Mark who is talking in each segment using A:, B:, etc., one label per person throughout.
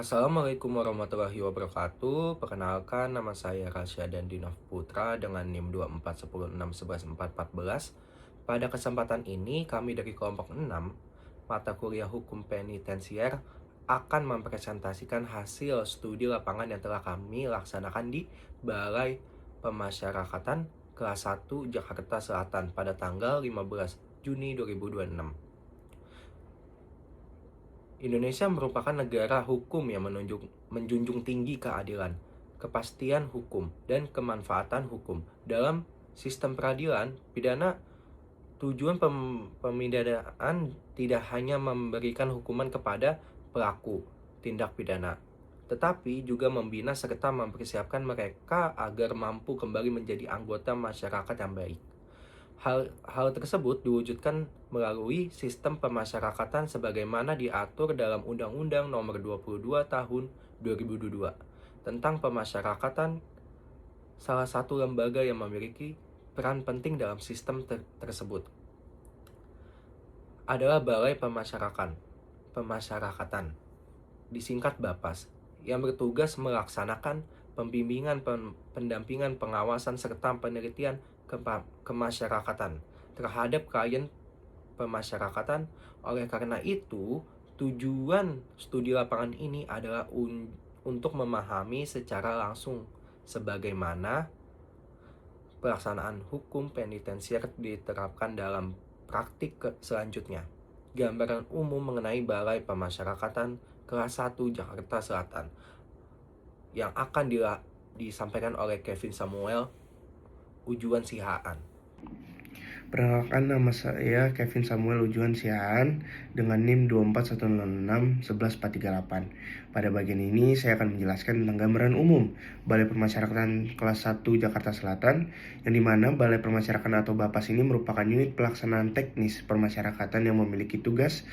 A: Assalamualaikum warahmatullahi wabarakatuh. Perkenalkan, nama saya Rasyadan Dinov Putra dengan NIM 241061114. Pada kesempatan ini, kami dari kelompok 6 mata kuliah Hukum Penitensier akan mempresentasikan hasil studi lapangan yang telah kami laksanakan di Balai Pemasyarakatan kelas 1 Jakarta Selatan pada tanggal 15 Juni 2026. Indonesia merupakan negara hukum yang menjunjung tinggi keadilan, kepastian hukum, dan kemanfaatan hukum. Dalam sistem peradilan pidana, tujuan pemindanaan tidak hanya memberikan hukuman kepada pelaku tindak pidana, tetapi juga membina serta mempersiapkan mereka agar mampu kembali menjadi anggota masyarakat yang baik. Hal tersebut diwujudkan melalui sistem pemasyarakatan sebagaimana diatur dalam Undang-Undang Nomor 22 Tahun 2022 tentang pemasyarakatan. Salah satu lembaga yang memiliki peran penting dalam sistem tersebut adalah Balai Pemasyarakatan, disingkat BAPAS, yang bertugas melaksanakan pembimbingan, pendampingan, pengawasan, serta penelitian kemasyarakatan terhadap klien pemasyarakatan. Oleh karena itu, tujuan studi lapangan ini adalah untuk memahami secara langsung sebagaimana pelaksanaan hukum penitensier diterapkan dalam praktik selanjutnya. Gambaran umum mengenai Balai Pemasyarakatan kelas 1 Jakarta Selatan yang akan disampaikan oleh Kevin Samuel Ujuan Sihaan.
B: Perkenalkan, nama saya Kevin Samuel Ujuan Sihaan dengan NIM 241061138. Pada bagian ini saya akan menjelaskan tentang gambaran umum Balai Pemasyarakatan kelas 1 Jakarta Selatan, yang dimana Balai Pemasyarakatan atau BAPAS ini merupakan unit pelaksanaan teknis permasyarakatan yang memiliki tugas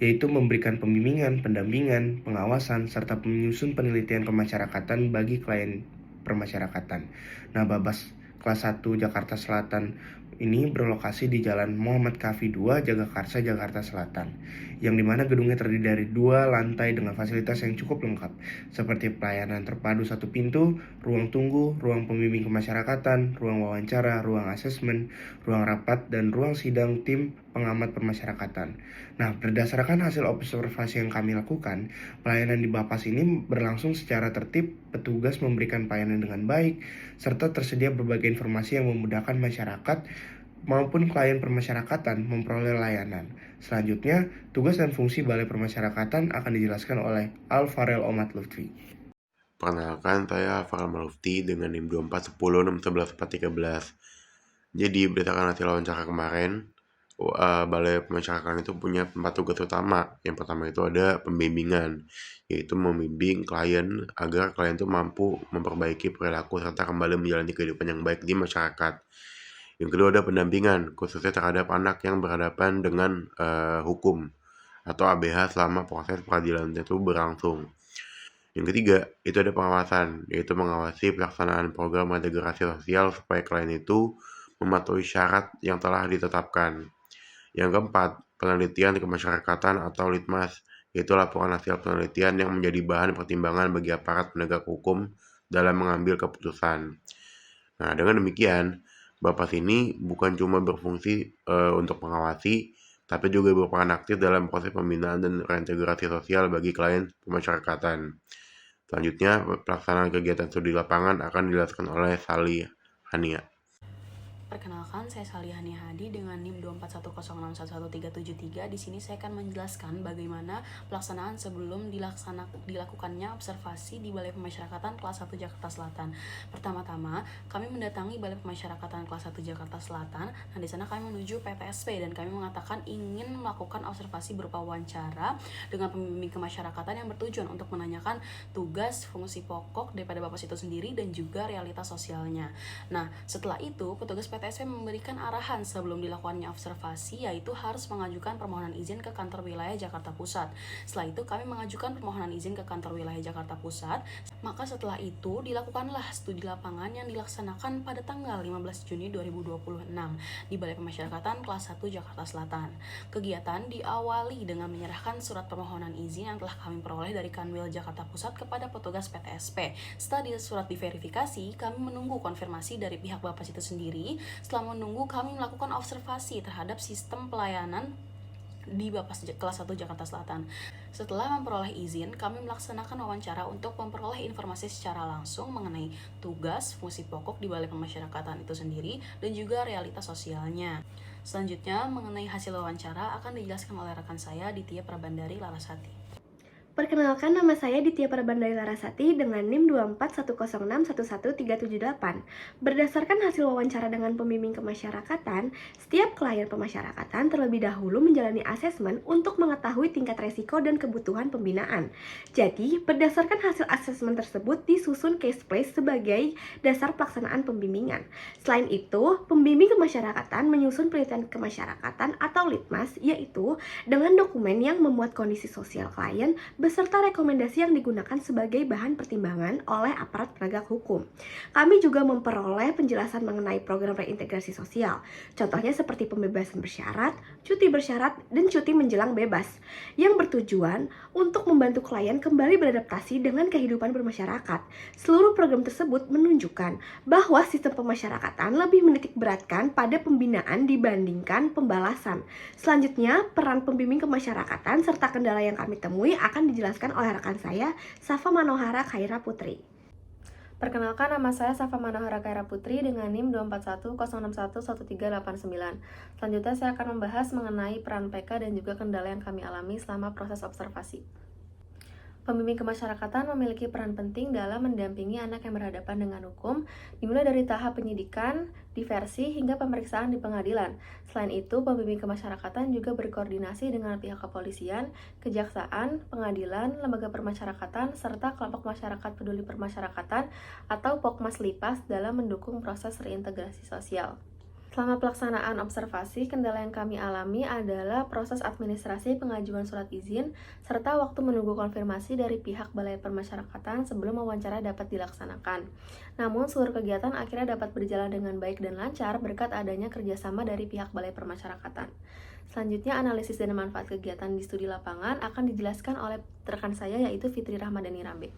B: yaitu memberikan pembimbingan, pendampingan, pengawasan, serta menyusun penelitian kemasyarakatan bagi klien permasyarakatan. Nah, BAPAS kelas 1 Jakarta Selatan ini berlokasi di Jalan Muhammad Kafi 2, Jagakarsa, Jakarta Selatan, yang dimana gedungnya terdiri dari 2 lantai dengan fasilitas yang cukup lengkap, seperti pelayanan terpadu 1 pintu, ruang tunggu, ruang pembimbing kemasyarakatan, ruang wawancara, ruang asesmen, ruang rapat, dan ruang sidang tim pengamat pemasyarakatan. Nah, berdasarkan hasil observasi yang kami lakukan, pelayanan di BAPAS ini berlangsung secara tertib, petugas memberikan pelayanan dengan baik, serta tersedia berbagai informasi yang memudahkan masyarakat maupun klien permasyarakatan memperoleh layanan. Selanjutnya, tugas dan fungsi Balai Permasyarakatan akan dijelaskan oleh Alfarel Omat Lutfi.
C: Perkenalkan, saya Farel Malufti dengan NIM 241061113. Jadi, berdasarkan hasil wawancara kemarin, Balai Pemasyarakatan itu punya 4 tugas utama. Yang pertama itu ada pembimbingan, yaitu membimbing klien agar klien itu mampu memperbaiki perilaku serta kembali menjalani kehidupan yang baik di masyarakat. Yang kedua ada pendampingan, khususnya terhadap anak yang berhadapan dengan hukum atau ABH selama proses peradilan itu berlangsung. Yang ketiga, itu ada pengawasan, yaitu mengawasi pelaksanaan program integrasi sosial supaya klien itu mematuhi syarat yang telah ditetapkan. Yang keempat, penelitian kemasyarakatan atau litmas, yaitu laporan hasil penelitian yang menjadi bahan pertimbangan bagi aparat penegak hukum dalam mengambil keputusan. Nah, dengan demikian, BAPAS ini bukan cuma berfungsi untuk mengawasi, tapi juga berperan aktif dalam proses pembinaan dan reintegrasi sosial bagi klien pemasyarakatan. Selanjutnya, pelaksanaan kegiatan studi lapangan akan dijelaskan oleh Sali Hania.
D: Perkenalkan, saya Salihani Hadi dengan NIM 24106111373. Di sini saya akan menjelaskan bagaimana pelaksanaan sebelum dilakukannya observasi di Balai Pemasyarakatan kelas 1 Jakarta Selatan. Pertama-tama, kami mendatangi Balai Pemasyarakatan kelas 1 Jakarta Selatan. Nah, di sana kami menuju PPSP dan kami mengatakan ingin melakukan observasi berupa wawancara dengan pembimbing kemasyarakatan yang bertujuan untuk menanyakan tugas, fungsi pokok daripada BAPAS itu sendiri dan juga realitas sosialnya. Nah, setelah itu petugas PTSP memberikan arahan sebelum dilakukannya observasi, yaitu harus mengajukan permohonan izin ke kantor wilayah Jakarta Pusat. Setelah itu kami mengajukan permohonan izin ke kantor wilayah Jakarta Pusat. Maka setelah itu dilakukanlah studi lapangan yang dilaksanakan pada tanggal 15 Juni 2026 di Balai Pemasyarakatan kelas 1 Jakarta Selatan. Kegiatan diawali dengan menyerahkan surat permohonan izin yang telah kami peroleh dari Kanwil Jakarta Pusat kepada petugas PTSP. Setelah surat diverifikasi, kami menunggu konfirmasi dari pihak Bapas itu sendiri. Setelah menunggu, kami melakukan observasi terhadap sistem pelayanan di Bapas kelas 1 Jakarta Selatan. Setelah memperoleh izin, kami melaksanakan wawancara untuk memperoleh informasi secara langsung mengenai tugas, fungsi pokok di Balai Pemasyarakatan itu sendiri dan juga realitas sosialnya. Selanjutnya, mengenai hasil wawancara akan dijelaskan oleh rekan saya Ditya Prabandari Larasati.
E: Perkenalkan, nama saya Ditya Prabandari Larasati dengan NIM 24106111378. Berdasarkan hasil wawancara dengan pembimbing kemasyarakatan, setiap klien pemasyarakatan terlebih dahulu menjalani asesmen untuk mengetahui tingkat resiko dan kebutuhan pembinaan. Jadi, berdasarkan hasil asesmen tersebut disusun case place sebagai dasar pelaksanaan pembimbingan. Selain itu, pembimbing kemasyarakatan menyusun penelitian kemasyarakatan atau litmas, yaitu dengan dokumen yang memuat kondisi sosial klien beserta rekomendasi yang digunakan sebagai bahan pertimbangan oleh aparat penegak hukum. Kami juga memperoleh penjelasan mengenai program reintegrasi sosial, contohnya seperti pembebasan bersyarat, cuti bersyarat, dan cuti menjelang bebas, yang bertujuan untuk membantu klien kembali beradaptasi dengan kehidupan bermasyarakat. Seluruh program tersebut menunjukkan bahwa sistem pemasyarakatan lebih menitik beratkan pada pembinaan dibandingkan pembalasan. Selanjutnya, peran pembimbing kemasyarakatan serta kendala yang kami temui akan dijelaskan oleh rekan saya, Safa Manohara Khaira Putri.
F: Perkenalkan, nama saya Safa Manohara Khaira Putri dengan NIM 24106111389. Selanjutnya saya akan membahas mengenai peran PK dan juga kendala yang kami alami selama proses observasi. Pembimbing kemasyarakatan memiliki peran penting dalam mendampingi anak yang berhadapan dengan hukum, dimulai dari tahap penyidikan, diversi, hingga pemeriksaan di pengadilan. Selain itu, pembimbing kemasyarakatan juga berkoordinasi dengan pihak kepolisian, kejaksaan, pengadilan, lembaga permasyarakatan, serta kelompok masyarakat peduli permasyarakatan atau Pokmas Lipas dalam mendukung proses reintegrasi sosial. Selama pelaksanaan observasi, kendala yang kami alami adalah proses administrasi pengajuan surat izin, serta waktu menunggu konfirmasi dari pihak Balai Permasyarakatan sebelum wawancara dapat dilaksanakan. Namun, seluruh kegiatan akhirnya dapat berjalan dengan baik dan lancar berkat adanya kerjasama dari pihak Balai Permasyarakatan. Selanjutnya, analisis dan manfaat kegiatan di studi lapangan akan dijelaskan oleh rekan saya, yaitu Fitri Rahmadani Rambe.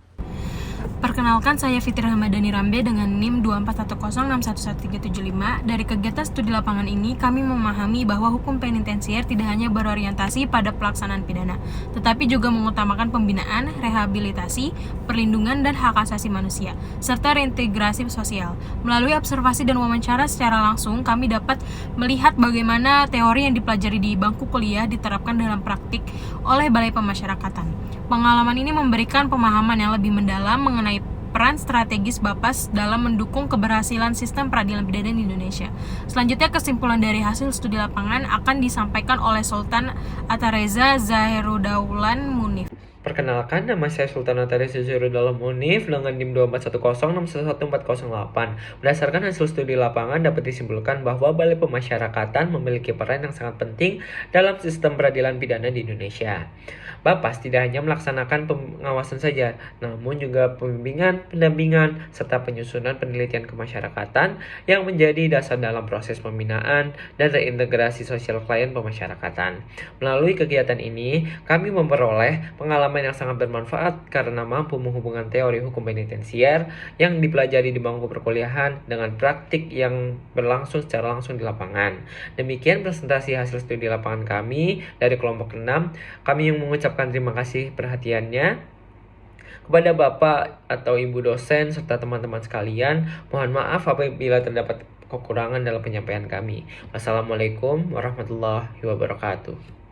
G: Perkenalkan, saya Fitri Rahmadani Rambe dengan NIM 24106111375. Dari kegiatan studi lapangan ini, kami memahami bahwa hukum penitensier tidak hanya berorientasi pada pelaksanaan pidana, tetapi juga mengutamakan pembinaan, rehabilitasi, perlindungan, dan hak asasi manusia, serta reintegrasi sosial. Melalui observasi dan wawancara secara langsung, kami dapat melihat bagaimana teori yang dipelajari di bangku kuliah diterapkan dalam praktik oleh Balai Pemasyarakatan. Pengalaman ini memberikan pemahaman yang lebih mendalam mengenai peran strategis Bapas dalam mendukung keberhasilan sistem peradilan pidana di Indonesia. Selanjutnya, kesimpulan dari hasil studi lapangan akan disampaikan oleh Sultan Atareza Zahirudaulan Munif.
H: Perkenalkan, nama saya Sultan Atareza Zahirudaulan Munif dengan NIM 24106111408. Berdasarkan hasil studi lapangan dapat disimpulkan bahwa Balai Pemasyarakatan memiliki peran yang sangat penting dalam sistem peradilan pidana di Indonesia. Bapas tidak hanya melaksanakan pengawasan saja, namun juga pembimbingan, pendampingan, serta penyusunan penelitian kemasyarakatan yang menjadi dasar dalam proses pembinaan dan reintegrasi sosial klien pemasyarakatan. Melalui kegiatan ini, kami memperoleh pengalaman yang sangat bermanfaat karena mampu menghubungkan teori hukum penitensier yang dipelajari di bangku perkuliahan dengan praktik yang berlangsung secara langsung di lapangan. Demikian presentasi hasil studi lapangan kami dari kelompok 6. Kami yang mengucapkan terima kasih perhatiannya kepada Bapak atau Ibu dosen serta teman-teman sekalian. Mohon maaf apabila terdapat kekurangan dalam penyampaian kami. Wassalamualaikum warahmatullahi wabarakatuh.